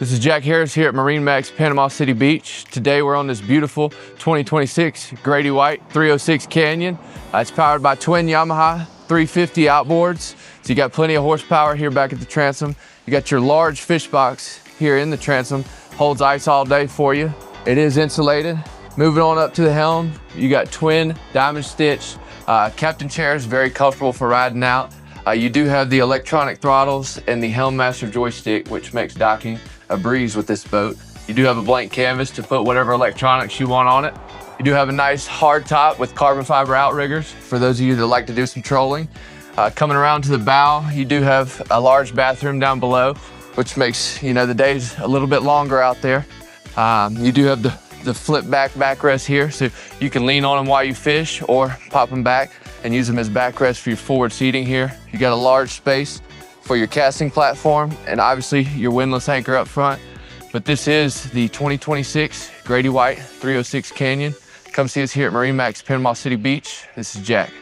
This is Jack Harris here at MarineMax Panama City Beach. Today we're on this beautiful 2026 Grady-White 306 Canyon. It's powered by twin Yamaha 350 outboards. So you got plenty of horsepower here back at the transom. You got your large fish box here in the transom. Holds ice all day for you. It is insulated. Moving on up to the helm, you got twin diamond stitch captain chairs, very comfortable for riding out. You do have the electronic throttles and the Helm Master joystick, which makes docking a breeze with this boat. You do have a blank canvas to put whatever electronics you want on it. You do have a nice hard top with carbon fiber outriggers for those of you that like to do some trolling. Coming around to the bow, you do have a large bathroom down below, which makes the days a little bit longer out there. You do have the flip back backrest here, so you can lean on them while you fish or pop them back and use them as backrest for your forward seating here. You got a large space for your casting platform and obviously your windlass anchor up front. But this is the 2026 Grady-White 306 Canyon. Come see us here at MarineMax Panama City Beach. This is Jack.